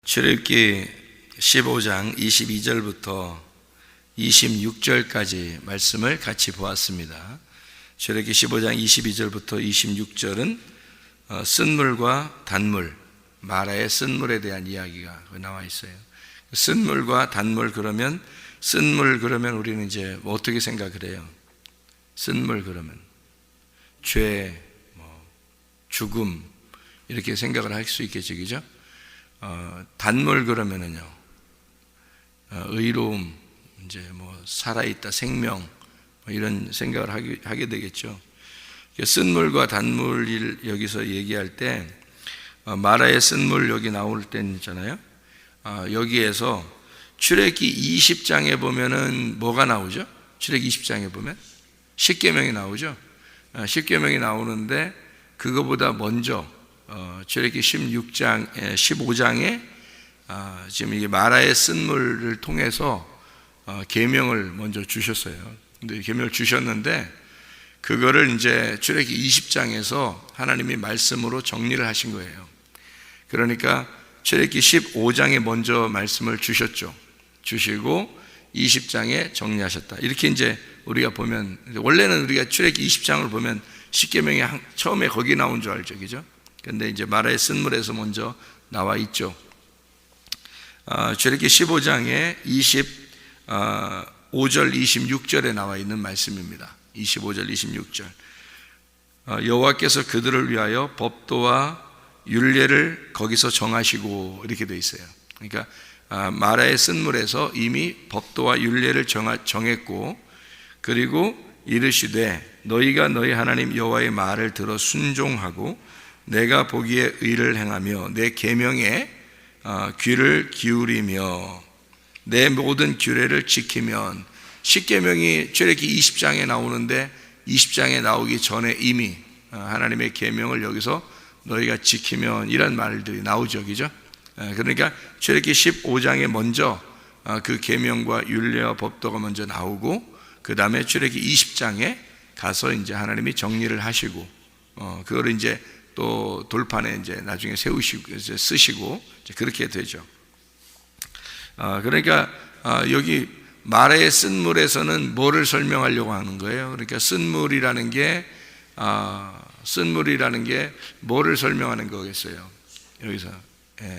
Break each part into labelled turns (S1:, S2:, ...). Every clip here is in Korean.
S1: 출애굽기 15장 22절부터 26절까지 말씀을 같이 보았습니다. 출애굽기 15장 22절부터 26절은 쓴물과 단물, 마라의 쓴물에 대한 이야기가 나와 있어요. 쓴물과 단물 그러면 쓴물 그러면 우리는 이제 어떻게 생각을 해요? 쓴물 그러면 죄, 죽음 이렇게 생각을 할 수 있겠죠, 그죠? 단물 그러면은요, 의로움, 이제 살아있다, 생명, 이런 생각을 하게 되겠죠. 쓴물과 단물을 여기서 얘기할 때, 마라의 쓴물 여기 나올 땐 있잖아요. 여기에서 출애굽기 20장에 보면은 뭐가 나오죠? 출애굽기 20장에 보면 십계명이 나오죠. 십계명이 나오는데 그거보다 먼저 출애굽기 15장에 지금 이게 마라의 쓴물을 통해서 계명을 먼저 주셨어요. 근데 계명을 주셨는데 그거를 이제 출애굽기 20장에서 하나님이 말씀으로 정리를 하신 거예요. 그러니까 출애굽기 15장에 먼저 말씀을 주셨죠. 주시고 20장에 정리하셨다. 이렇게 이제 우리가 보면, 원래는 우리가 출애굽기 20장을 보면 십계명이 처음에 거기 나온 줄 알죠, 그죠? 근데 이제 마라의 쓴물에서 먼저 나와 있죠. 출애굽기 15장에 25절, 26절에 나와 있는 말씀입니다. 25절, 26절. 여호와께서 그들을 위하여 법도와 율례를 거기서 정하시고 이렇게 돼 있어요. 그러니까 마라의 쓴물에서 이미 법도와 율례를 정했고, 그리고 이르시되 너희가 너희 하나님 여호와의 말을 들어 순종하고 내가 보기에 의를 행하며 내 계명에 귀를 기울이며 내 모든 규례를 지키면, 십계명이 출애굽기 20장에 나오는데 20장에 나오기 전에 이미 하나님의 계명을 여기서 너희가 지키면 이런 말들이 나오죠, 그죠? 그러니까 출애굽기 15장에 먼저 그 계명과 율례와 법도가 먼저 나오고, 그 다음에 출애굽기 20장에 가서 이제 하나님이 정리를 하시고, 그거를 이제 또 돌판에 이제 나중에 세우시고 이제 쓰시고 이제 그렇게 되죠. 그러니까 여기 마라의 쓴물에서는 뭐를 설명하려고 하는 거예요? 그러니까 쓴물이라는 게 뭐를 설명하는 거겠어요? 여기서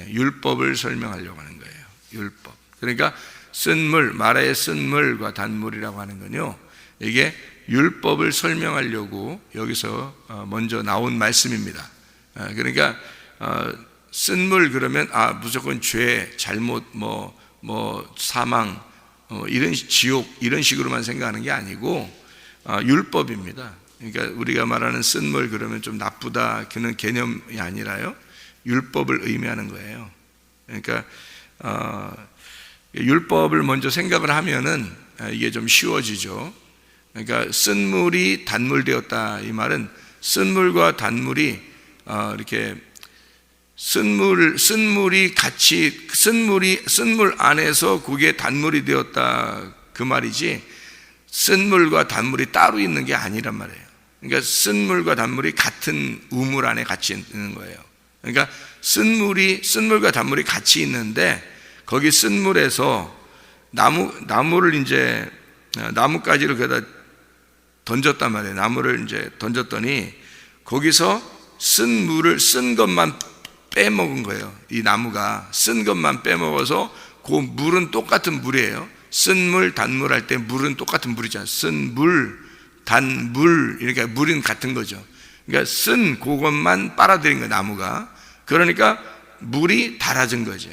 S1: 율법을 설명하려고 하는 거예요. 율법. 그러니까 쓴물, 마라의 쓴물과 단물이라고 하는 건요, 이게 율법을 설명하려고 여기서 먼저 나온 말씀입니다. 그러니까 쓴물 그러면 무조건 죄, 잘못, 사망, 이런 지옥 이런 식으로만 생각하는 게 아니고 율법입니다. 그러니까 우리가 말하는 쓴물 그러면 좀 나쁘다 그런 개념이 아니라요, 율법을 의미하는 거예요. 그러니까 율법을 먼저 생각을 하면은 이게 좀 쉬워지죠. 그러니까 쓴물이 단물되었다, 이 말은 쓴물과 단물이 이렇게 쓴물이 같이 쓴물 안에서 그게 단물이 되었다, 그 말이지 쓴물과 단물이 따로 있는 게 아니란 말이에요. 그러니까 쓴물과 단물이 같은 우물 안에 같이 있는 거예요. 그러니까 쓴물과 단물이 같이 있는데 거기 쓴물에서 나무를 이제 나뭇가지를 거기다 던졌단 말이에요. 나무를 이제 던졌더니 거기서 쓴 것만 빼먹은 거예요. 이 나무가 쓴 것만 빼먹어서 그 물은 똑같은 물이에요. 쓴물, 단물 할 때 물은 똑같은 물이잖아요. 쓴물, 단물, 이렇게 물은 같은 거죠. 그러니까 쓴 그것만 빨아들인 거예요, 나무가. 그러니까 물이 달아진 거죠.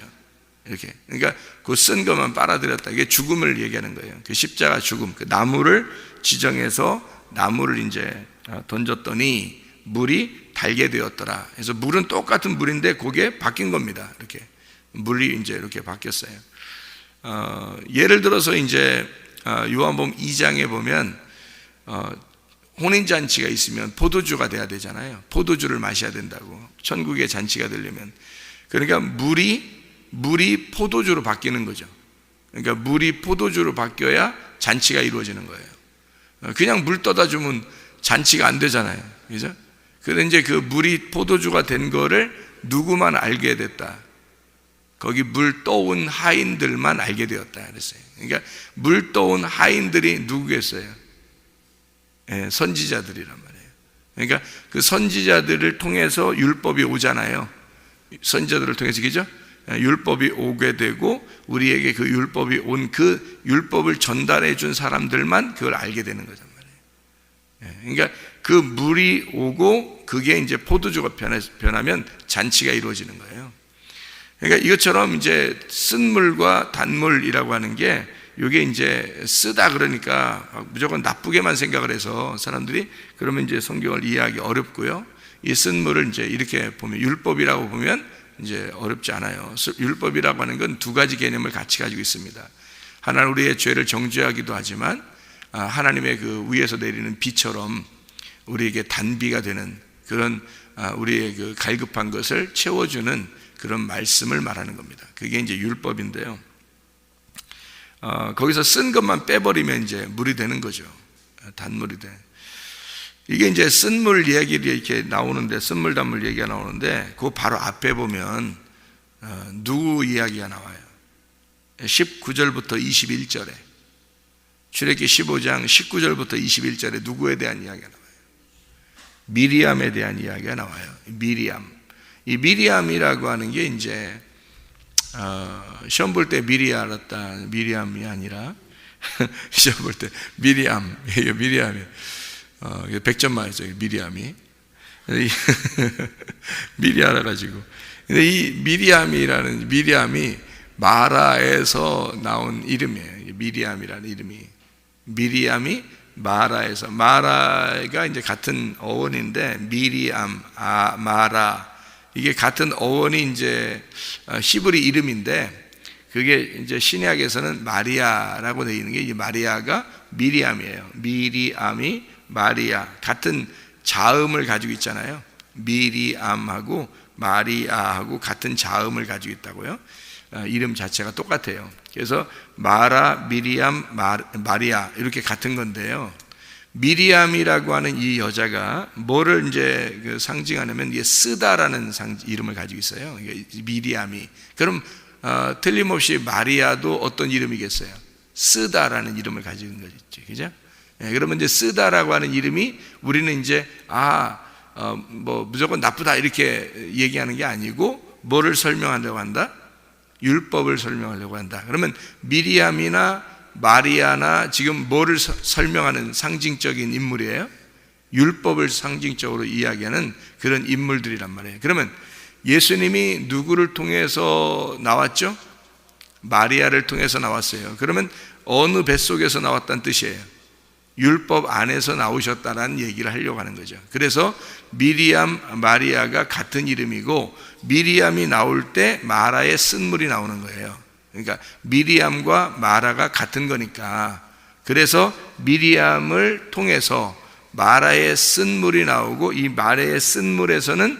S1: 이렇게. 그러니까 그 쓴 것만 빨아들였다. 이게 죽음을 얘기하는 거예요. 그 십자가 죽음. 그 나무를 지정해서 나무를 이제 던졌더니 물이 달게 되었더라. 그래서 물은 똑같은 물인데 그게 바뀐 겁니다. 이렇게 물이 이제 이렇게 바뀌었어요. 예를 들어서 이제 요한복음 2장에 보면 혼인잔치가 있으면 포도주가 돼야 되잖아요. 포도주를 마셔야 된다고, 천국의 잔치가 되려면. 그러니까 물이 포도주로 바뀌는 거죠. 그러니까 물이 포도주로 바뀌어야 잔치가 이루어지는 거예요. 그냥 물 떠다 주면 잔치가 안 되잖아요, 그죠? 그런데 이제 그 물이 포도주가 된 거를 누구만 알게 됐다. 거기 물 떠온 하인들만 알게 되었다 그랬어요. 그러니까 물 떠온 하인들이 누구겠어요? 선지자들이란 말이에요. 그러니까 그 선지자들을 통해서 율법이 오잖아요. 선지자들을 통해서, 그죠? 율법이 오게 되고 우리에게 그 율법이 온 그 율법을 전달해 준 사람들만 그걸 알게 되는 거란 말이에요. 그러니까 그 물이 오고 그게 이제 포도주가 변하면 잔치가 이루어지는 거예요. 그러니까 이것처럼 이제 쓴물과 단물이라고 하는 게 이게 이제 쓰다 그러니까 무조건 나쁘게만 생각을 해서 사람들이 그러면 이제 성경을 이해하기 어렵고요. 이 쓴물을 이제 이렇게 보면 율법이라고 보면 이제 어렵지 않아요. 율법이라고 하는 건 두 가지 개념을 같이 가지고 있습니다. 하나는 우리의 죄를 정죄하기도 하지만 하나님의 그 위에서 내리는 비처럼 우리에게 단비가 되는 그런 우리의 그 갈급한 것을 채워주는 그런 말씀을 말하는 겁니다. 그게 이제 율법인데요. 거기서 쓴 것만 빼버리면 이제 물이 되는 거죠. 단물이 돼. 이게 이제 쓴물 이야기가 이렇게 나오는데, 쓴물 단물 얘기가 나오는데, 그 바로 앞에 보면 누구 이야기가 나와요? 19절부터 21절에, 출애굽기 15장 19절부터 21절에 누구에 대한 이야기가 나와요? 미리암에 대한 이야기가 나와요. 미리암. 이 미리암이라고 하는 게 이제 시험 볼 때 미리 알았다, 미리암이 아니라 시험 볼 때 미리암, 이게 미리암이 100점 맞았죠. 미리암이 미리 알아가지고. 근데 이 미리암이 마라에서 나온 이름이에요. 미리암이라는 이름이, 미리암이 마라에서, 마라가 이제 같은 어원인데 미리암, 마라, 이게 같은 어원이 이제 히브리 이름인데 그게 이제 신약에서는 마리아라고 되어 있는 게, 이 마리아가 미리암이에요. 미리암이 마리아, 같은 자음을 가지고 있잖아요. 미리암하고 마리아하고 같은 자음을 가지고 있다고요. 이름 자체가 똑같아요. 그래서 마라, 미리암, 마리아 이렇게 같은 건데요. 미리암이라고 하는 이 여자가 뭐를 이제 상징하냐면 이게 쓰다라는 이름을 가지고 있어요. 미리암이. 그럼 틀림없이 마리아도 어떤 이름이겠어요? 쓰다라는 이름을 가지고 있는 거죠. 그죠? 그러면 이제 쓰다라고 하는 이름이 우리는 이제 뭐 무조건 나쁘다 이렇게 얘기하는 게 아니고 뭐를 설명하려고 한다? 율법을 설명하려고 한다. 그러면 미리암이나 마리아나 지금 뭐를 설명하는 상징적인 인물이에요? 율법을 상징적으로 이야기하는 그런 인물들이란 말이에요. 그러면 예수님이 누구를 통해서 나왔죠? 마리아를 통해서 나왔어요. 그러면 어느 뱃속에서 나왔다는 뜻이에요? 율법 안에서 나오셨다는 얘기를 하려고 하는 거죠. 그래서 미리암, 마리아가 같은 이름이고 미리암이 나올 때 마라의 쓴물이 나오는 거예요. 그러니까 미리암과 마라가 같은 거니까, 그래서 미리암을 통해서 마라의 쓴물이 나오고 이 마라의 쓴물에서는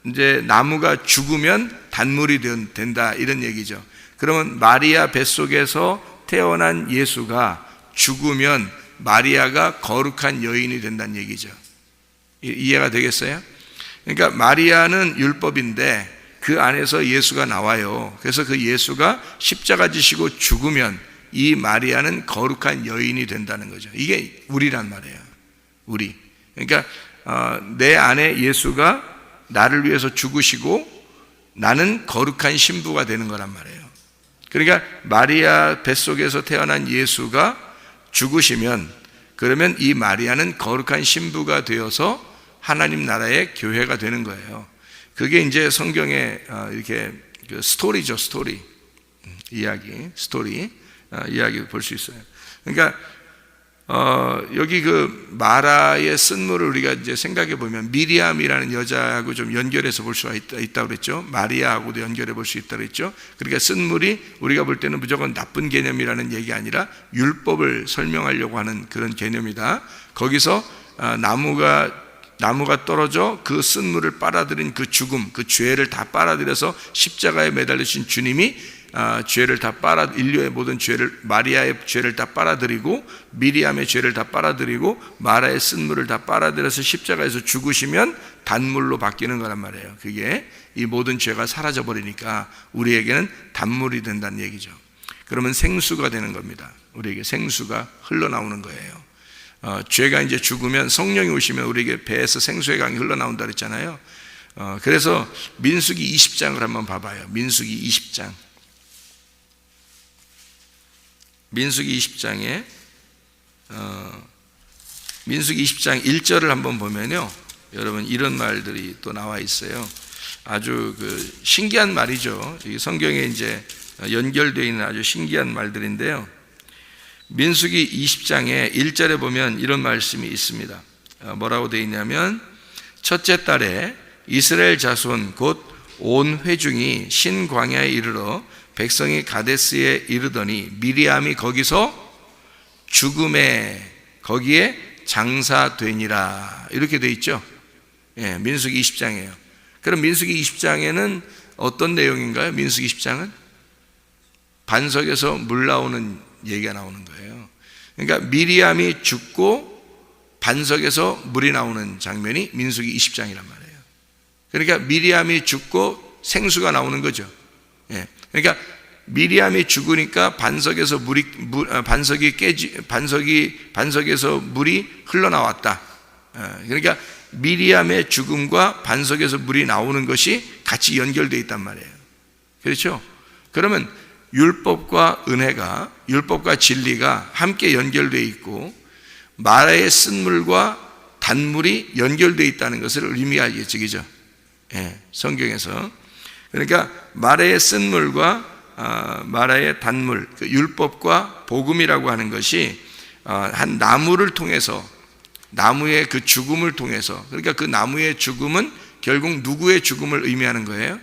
S1: 이제 나무가 죽으면 단물이 된다 이런 얘기죠. 그러면 마리아 뱃속에서 태어난 예수가 죽으면 마리아가 거룩한 여인이 된다는 얘기죠. 이해가 되겠어요? 그러니까 마리아는 율법인데 그 안에서 예수가 나와요. 그래서 그 예수가 십자가 지시고 죽으면 이 마리아는 거룩한 여인이 된다는 거죠. 이게 우리란 말이에요. 우리. 그러니까 내 안에 예수가 나를 위해서 죽으시고 나는 거룩한 신부가 되는 거란 말이에요. 그러니까 마리아 뱃속에서 태어난 예수가 죽으시면, 그러면 이 마리아는 거룩한 신부가 되어서 하나님 나라의 교회가 되는 거예요. 그게 이제 성경의 이렇게 스토리죠. 스토리 이야기 볼 수 있어요. 그러니까 여기 그 마라의 쓴물을 우리가 이제 생각해 보면 미리암이라는 여자하고 좀 연결해서 볼 수가 있다고 그랬죠. 마리아하고도 연결해 볼 수 있다고 그랬죠. 그러니까 쓴물이 우리가 볼 때는 무조건 나쁜 개념이라는 얘기 아니라 율법을 설명하려고 하는 그런 개념이다. 거기서 나무가 떨어져 그 쓴물을 빨아들인 그 죽음, 그 죄를 다 빨아들여서 십자가에 매달리신 주님이 죄를 다 인류의 모든 죄를, 마리아의 죄를 다 빨아들이고 미리암의 죄를 다 빨아들이고 마라의 쓴물을 다 빨아들여서 십자가에서 죽으시면 단물로 바뀌는 거란 말이에요. 그게 이 모든 죄가 사라져 버리니까 우리에게는 단물이 된다는 얘기죠. 그러면 생수가 되는 겁니다. 우리에게 생수가 흘러나오는 거예요. 죄가 이제 죽으면 성령이 오시면 우리에게 배에서 생수의 강이 흘러나온다 그랬잖아요. 그래서 민수기 20장을 한번 봐봐요. 민수기 20장. 민수기 20장에 민수기 20장 1절을 한번 보면요, 여러분 이런 말들이 또 나와 있어요. 아주 신기한 말이죠. 이 성경에 이제 연결되어 있는 아주 신기한 말들인데요. 민수기 20장에 1절에 보면 이런 말씀이 있습니다. 뭐라고 되어 있냐면, 첫째 달에 이스라엘 자손 곧 온 회중이 신광야에 이르러 백성이 가데스에 이르더니 미리암이 거기서 죽음에 거기에 장사되니라, 이렇게 되어 있죠. 예, 민수기 20장이에요. 그럼 민수기 20장에는 어떤 내용인가요? 민수기 20장은 반석에서 물 나오는 얘기가 나오는 거예요. 그러니까 미리암이 죽고 반석에서 물이 나오는 장면이 민수기 20장이란 말이에요. 그러니까 미리암이 죽고 생수가 나오는 거죠. 예. 그러니까 미리암이 죽으니까 반석에서 반석에서 물이 흘러나왔다. 그러니까 미리암의 죽음과 반석에서 물이 나오는 것이 같이 연결되어 있단 말이에요. 그렇죠? 그러면 율법과 은혜가, 율법과 진리가 함께 연결되어 있고 마라의 쓴물과 단물이 연결되어 있다는 것을 의미하겠죠. 그죠? 예, 성경에서. 그러니까 마라의 쓴물과 마라의 단물, 율법과 복음이라고 하는 것이 한 나무를 통해서, 나무의 그 죽음을 통해서, 그러니까 그 나무의 죽음은 결국 누구의 죽음을 의미하는 거예요?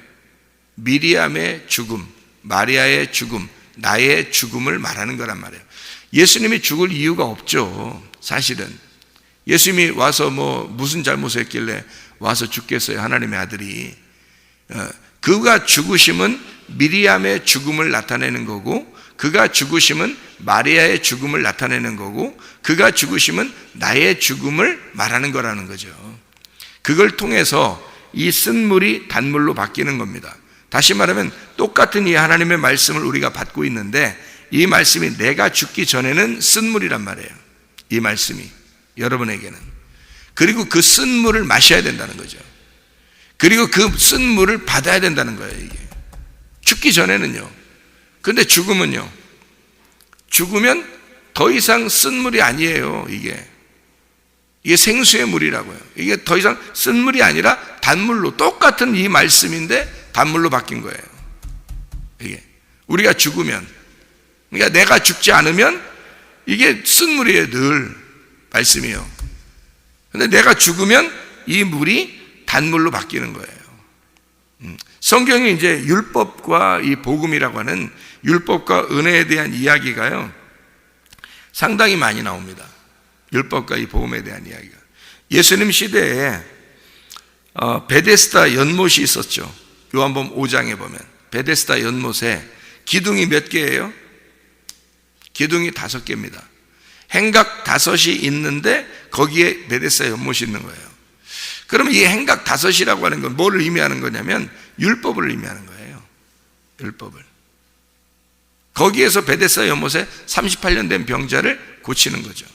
S1: 미리암의 죽음, 마리아의 죽음, 나의 죽음을 말하는 거란 말이에요. 예수님이 죽을 이유가 없죠. 사실은 예수님이 와서 무슨 잘못을 했길래 와서 죽겠어요, 하나님의 아들이. 그가 죽으심은 미리암의 죽음을 나타내는 거고, 그가 죽으심은 마리아의 죽음을 나타내는 거고, 그가 죽으심은 나의 죽음을 말하는 거라는 거죠. 그걸 통해서 이 쓴물이 단물로 바뀌는 겁니다. 다시 말하면 똑같은 이 하나님의 말씀을 우리가 받고 있는데, 이 말씀이 내가 죽기 전에는 쓴물이란 말이에요. 이 말씀이 여러분에게는. 그리고 그 쓴물을 마셔야 된다는 거죠. 그리고 그 쓴물을 받아야 된다는 거예요. 이게 죽기 전에는요. 근데 죽으면요, 죽으면 더 이상 쓴물이 아니에요. 이게 생수의 물이라고요. 이게 더 이상 쓴물이 아니라 단물로, 똑같은 이 말씀인데 단물로 바뀐 거예요. 이게 우리가 죽으면, 그러니까 내가 죽지 않으면 이게 쓴물이에요. 늘 말씀이요. 근데 내가 죽으면 이 물이 단물로 바뀌는 거예요. 성경이 이제 율법과 이 복음이라고 하는, 율법과 은혜에 대한 이야기가요, 상당히 많이 나옵니다. 율법과 이 복음에 대한 이야기가. 예수님 시대에 베데스다 연못이 있었죠. 요한복음 5장에 보면 베데스다 연못에 기둥이 몇 개예요? 기둥이 5개입니다. 행각 5이 있는데 거기에 베데스다 연못이 있는 거예요. 그러면 이 행각 5이라고 하는 건 뭐를 의미하는 거냐면 율법을 의미하는 거예요. 율법을. 거기에서 베데스다 연못에 38년 된 병자를 고치는 거죠.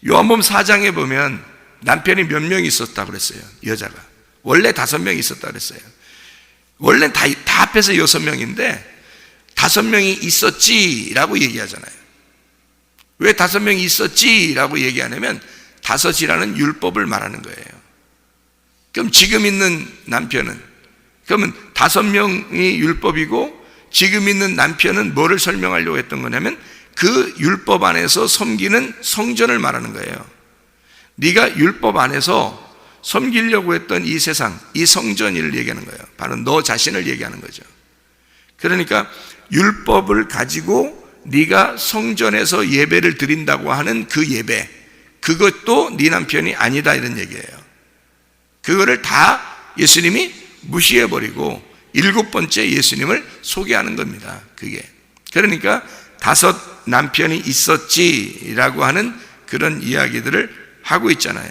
S1: 요한복음 4장에 보면 남편이 몇 명이 있었다고 그랬어요. 여자가 원래 5명이 있었다 그랬어요. 원래 다 합해서 6명인데 5명이 있었지라고 얘기하잖아요. 왜 5명이 있었지라고 얘기하냐면 5이라는 율법을 말하는 거예요. 그럼 지금 있는 남편은, 그러면 5명이 율법이고 지금 있는 남편은 뭐를 설명하려고 했던 거냐면 그 율법 안에서 섬기는 성전을 말하는 거예요. 네가 율법 안에서 섬기려고 했던 이 세상, 이 성전을 얘기하는 거예요. 바로 너 자신을 얘기하는 거죠. 그러니까 율법을 가지고 네가 성전에서 예배를 드린다고 하는 그 예배, 그것도 네 남편이 아니다, 이런 얘기예요. 그거를 다 예수님이 무시해버리고 7번째 예수님을 소개하는 겁니다. 그게. 그러니까 5 남편이 있었지라고 하는 그런 이야기들을 하고 있잖아요.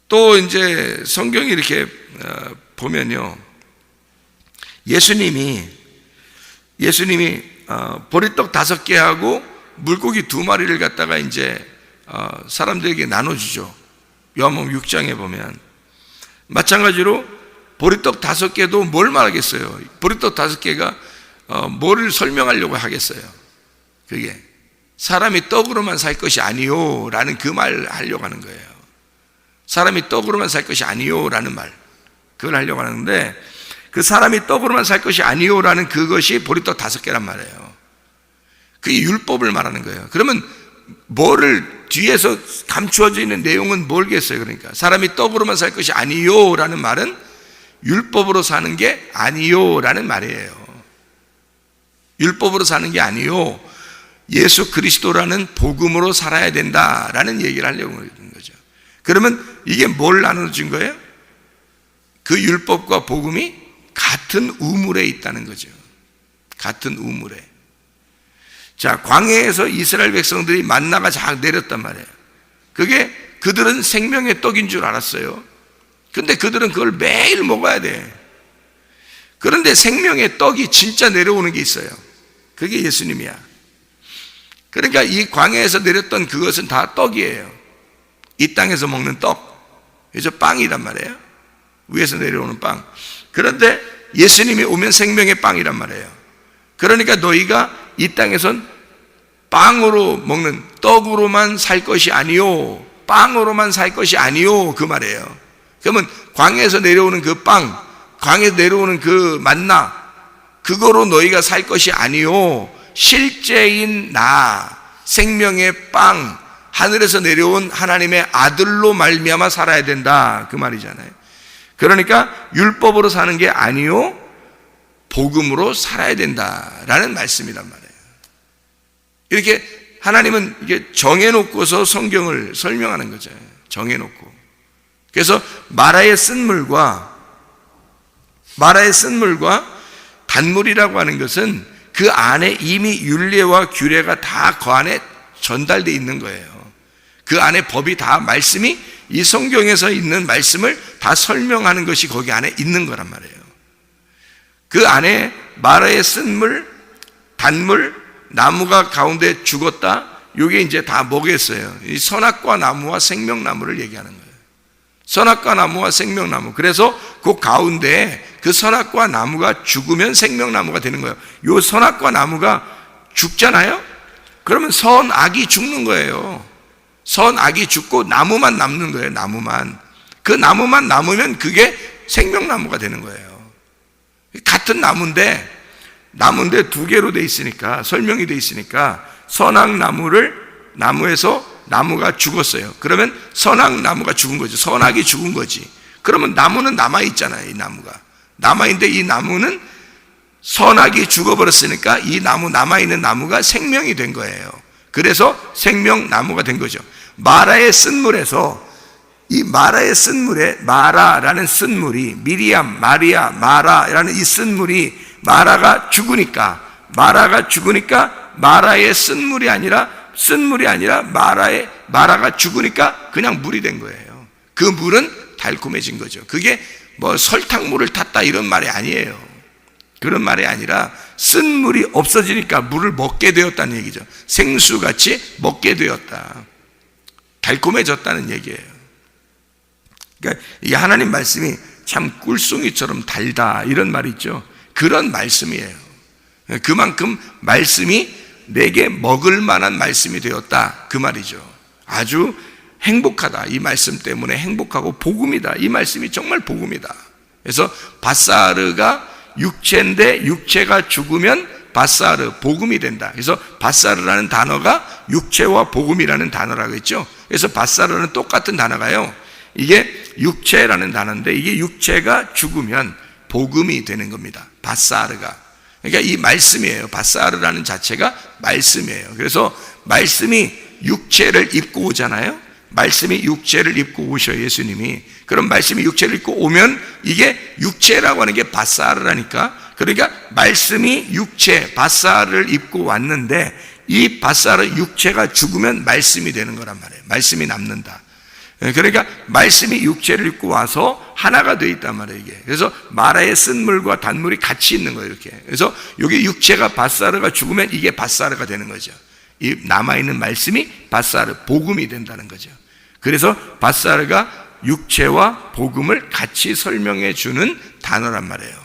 S1: 또 이제 성경이 이렇게 보면요, 예수님이 보리떡 5개하고 물고기 2마리를 갖다가 이제 사람들에게 나눠주죠. 요한복음 6장에 보면 마찬가지로 보리떡 5개도 뭘 말하겠어요? 보리떡 5개가 뭐를 설명하려고 하겠어요? 그게 사람이 떡으로만 살 것이 아니요 라는 그 말을 하려고 하는 거예요. 사람이 떡으로만 살 것이 아니요 라는 말, 그걸 하려고 하는데, 그 사람이 떡으로만 살 것이 아니요 라는 그것이 보리떡 5개란 말이에요. 그게 율법을 말하는 거예요. 그러면 뭐를 뒤에서 감추어져 있는 내용은 뭘겠어요? 그러니까 사람이 떡으로만 살 것이 아니요 라는 말은 율법으로 사는 게 아니요 라는 말이에요. 율법으로 사는 게 아니요, 예수 그리스도라는 복음으로 살아야 된다라는 얘기를 하려고 하는 거죠. 그러면 이게 뭘 나눠준 거예요? 그 율법과 복음이 같은 우물에 있다는 거죠. 같은 우물에. 자, 광야에서 이스라엘 백성들이 만나가 쫙 내렸단 말이에요. 그게 그들은 생명의 떡인 줄 알았어요. 근데 그들은 그걸 매일 먹어야 돼. 그런데 생명의 떡이 진짜 내려오는 게 있어요. 그게 예수님이야. 그러니까 이 광야에서 내렸던 그것은 다 떡이에요. 이 땅에서 먹는 떡. 그래서 빵이란 말이에요. 위에서 내려오는 빵. 그런데 예수님이 오면 생명의 빵이란 말이에요. 그러니까 너희가 이 땅에선 빵으로 먹는, 떡으로만 살 것이 아니요, 빵으로만 살 것이 아니요, 그 말이에요. 그러면 광야에서 내려오는 그 빵, 광야에서 내려오는 그 만나, 그거로 너희가 살 것이 아니요, 실제인 나, 생명의 빵, 하늘에서 내려온 하나님의 아들로 말미암아 살아야 된다, 그 말이잖아요. 그러니까 율법으로 사는 게 아니요, 복음으로 살아야 된다라는 말씀이란 말이에요. 이렇게 하나님은 이게 정해놓고서 성경을 설명하는 거죠. 정해놓고. 그래서 마라의 쓴물과 단물이라고 하는 것은 그 안에 이미 율례와 규례가 다 그 안에 전달되어 있는 거예요. 그 안에 법이 다, 말씀이 이 성경에서 있는 말씀을 다 설명하는 것이 거기 안에 있는 거란 말이에요. 그 안에 마라의 쓴물, 단물, 나무가 가운데 죽었다, 이게 이제 다 뭐겠어요? 이 선악과 나무와 생명나무를 얘기하는 거예요. 선악과 나무와 생명나무. 그래서 그 가운데 그 선악과 나무가 죽으면 생명나무가 되는 거예요. 이 선악과 나무가 죽잖아요? 그러면 선악이 죽는 거예요. 선악이 죽고 나무만 남는 거예요. 나무만. 그 나무만 남으면 그게 생명나무가 되는 거예요. 같은 나무인데 2개로 돼 있으니까, 설명이 돼 있으니까, 나무에서 나무가 죽었어요. 그러면 선악나무가 죽은 거죠. 선악이 죽은 거지. 그러면 나무는 남아있잖아요. 이 나무가 남아있는데, 이 나무는 선악이 죽어버렸으니까 이 나무, 남아있는 나무가 생명이 된 거예요. 그래서 생명나무가 된 거죠. 마라의 쓴물에서, 이 마라의 쓴물에, 마라라는 쓴물이, 미리암, 마리아, 마라라는 이 쓴물이, 마라가 죽으니까 마라의 쓴물이 아니라 마라가 죽으니까 그냥 물이 된 거예요. 그 물은 달콤해진 거죠. 그게 뭐 설탕물을 탔다 이런 말이 아니에요. 그런 말이 아니라 쓴물이 없어지니까 물을 먹게 되었다는 얘기죠. 생수같이 먹게 되었다, 달콤해졌다는 얘기예요. 그러니까 이 하나님 말씀이 참 꿀송이처럼 달다, 이런 말이 있죠. 그런 말씀이에요. 그만큼 말씀이 내게 먹을 만한 말씀이 되었다, 그 말이죠. 아주 행복하다, 이 말씀 때문에 행복하고 복음이다, 이 말씀이 정말 복음이다. 그래서 바사르가 육체인데 육체가 죽으면 바사르, 복음이 된다. 그래서 바사르라는 단어가 육체와 복음이라는 단어라고 했죠. 그래서 바사르는 똑같은 단어가요, 이게 육체라는 단어인데, 이게 육체가 죽으면 복음이 되는 겁니다. 바사르가. 그러니까 이 말씀이에요. 바사르라는 자체가 말씀이에요. 그래서 말씀이 육체를 입고 오잖아요. 말씀이 육체를 입고 오셔. 예수님이. 그럼 말씀이 육체를 입고 오면 이게 육체라고 하는 게 바사르라니까. 그러니까 말씀이 육체 바사르를 입고 왔는데 이 바사르 육체가 죽으면 말씀이 되는 거란 말이에요. 말씀이 남는다. 그러니까 말씀이 육체를 입고 와서 하나가 되어 있단 말이에요, 이게. 그래서 마라의 쓴물과 단물이 같이 있는 거예요, 이렇게. 그래서 여기 육체가 바사르가 죽으면 이게 바사르가 되는 거죠. 이 남아있는 말씀이 바사르, 복음이 된다는 거죠. 그래서 바사르가 육체와 복음을 같이 설명해 주는 단어란 말이에요.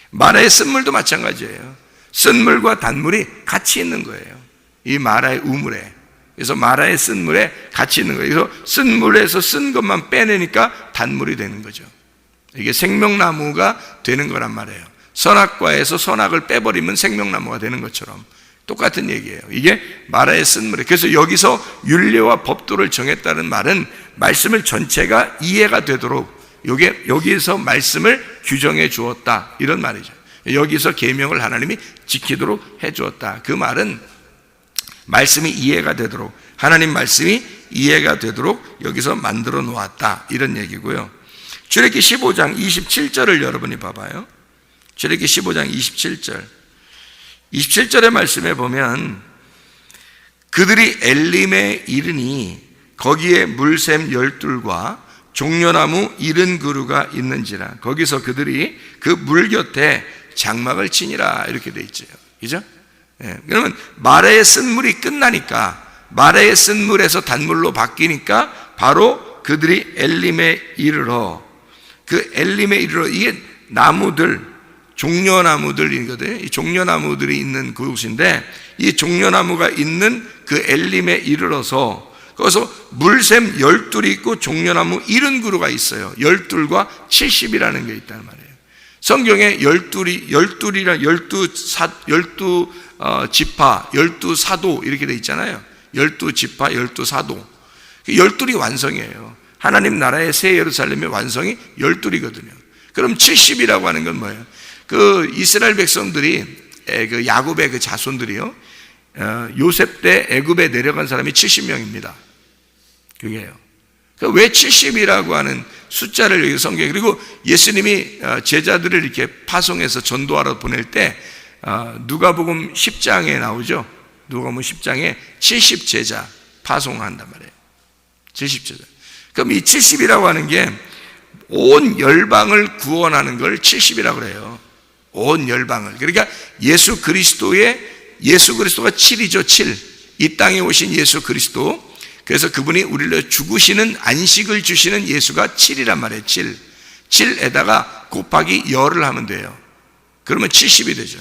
S1: 마라의 쓴물도 마찬가지예요. 쓴물과 단물이 같이 있는 거예요. 이 마라의 우물에. 그래서 마라의 쓴물에 같이 있는 거예요. 그래서 쓴물에서 쓴 것만 빼내니까 단물이 되는 거죠. 이게 생명나무가 되는 거란 말이에요. 선악과에서 선악을 빼버리면 생명나무가 되는 것처럼 똑같은 얘기예요. 이게 마라의 쓴물에. 그래서 여기서 율례와 법도를 정했다는 말은 말씀을 전체가 이해가 되도록 여기에서 말씀을 규정해 주었다, 이런 말이죠. 여기서 계명을 하나님이 지키도록 해 주었다. 그 말은 말씀이 이해가 되도록, 하나님 말씀이 이해가 되도록 여기서 만들어 놓았다, 이런 얘기고요. 출애굽기 15장 27절을 여러분이 봐봐요. 출애굽기 15장 27절. 27절의 말씀에 보면 그들이 엘림에 이르니 거기에 물샘 12과 종려나무 70그루가 있는지라. 거기서 그들이 그 물 곁에 장막을 치니라, 이렇게 돼 있죠. 그죠? 예, 그러면 마라의 쓴물이 끝나니까, 마라의 쓴물에서 단물로 바뀌니까 바로 그들이 엘림에 이르러, 그 엘림에 이르러, 이게 나무들, 종려나무들이거든요. 이 종려나무들이 있는 그곳인데, 이 종려나무가 있는 그 엘림에 이르러서 거기서 물샘 12이 있고 종려나무 70그루가 있어요. 12과 70이라는 게 있다는 말이에요. 성경에 12이랑 12 지파, 12사도 이렇게 돼 있잖아요. 12지파, 12사도. 12이 완성이에요. 하나님 나라의 새 예루살렘의 완성이 12이거든요. 그럼 70이라고 하는 건 뭐예요? 그 이스라엘 백성들이, 그 야곱의 그 자손들이요, 요셉 때 애굽에 내려간 사람이 70명입니다. 그게요. 왜 70이라고 하는 숫자를 여기 성경에, 그리고 예수님이 제자들을 이렇게 파송해서 전도하러 보낼 때 누가복음 10장에 나오죠. 누가복음 10장에 70제자 파송한단 말이에요. 70제자. 그럼 이 70이라고 하는 게 온 열방을 구원하는 걸 70이라고 그래요. 온 열방을. 그러니까 예수 그리스도가 7이죠. 7. 이 땅에 오신 예수 그리스도. 그래서 그분이 우리를 죽으시는, 안식을 주시는 예수가 7이란 말이에요. 7. 7에다가 곱하기 열을 하면 돼요. 그러면 70이 되죠.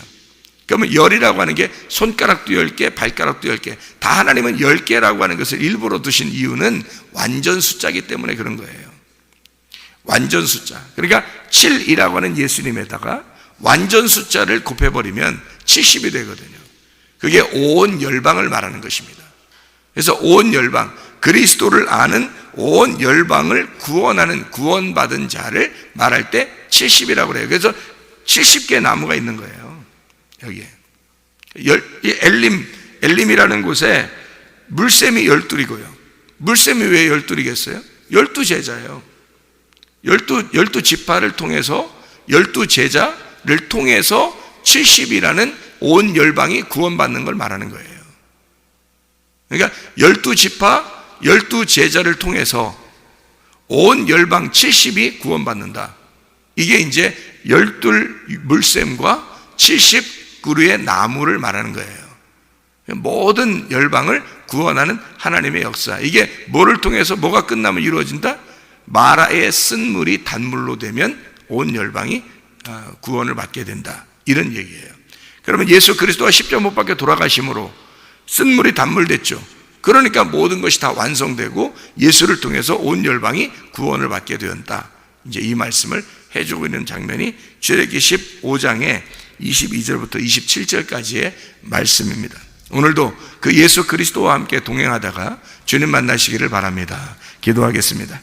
S1: 그러면 열이라고 하는 게 손가락도 10개, 발가락도 10개. 다 하나님은 10개라고 하는 것을 일부러 두신 이유는 완전 숫자이기 때문에 그런 거예요. 완전 숫자. 그러니까 7이라고 하는 예수님에다가 완전 숫자를 곱해버리면 70이 되거든요. 그게 온 열방을 말하는 것입니다. 그래서 온 열방, 그리스도를 아는 온 열방을 구원하는, 구원받은 자를 말할 때 70이라고 그래요. 그래서 70개 나무가 있는 거예요. 여기에. 엘림이라는 곳에 물샘이 12이고요. 물샘이 왜 12이겠어요? 12제자예요. 12지파를 통해서, 12제자를 통해서 70이라는 온 열방이 구원받는 걸 말하는 거예요. 그러니까 12지파, 12제자를 통해서 온 열방 70이 구원받는다. 이게 이제 12 물샘과 70그루의 나무를 말하는 거예요. 모든 열방을 구원하는 하나님의 역사. 이게 뭐를 통해서 뭐가 끝나면 이루어진다? 마라의 쓴물이 단물로 되면 온 열방이 구원을 받게 된다, 이런 얘기예요. 그러면 예수 그리스도가 십자가 못 박혀 돌아가심으로 쓴물이 단물 됐죠. 그러니까 모든 것이 다 완성되고 예수를 통해서 온 열방이 구원을 받게 되었다. 이제 이 말씀을 해주고 있는 장면이 출애굽기 15장의 22절부터 27절까지의 말씀입니다. 오늘도 그 예수 그리스도와 함께 동행하다가 주님 만나시기를 바랍니다. 기도하겠습니다.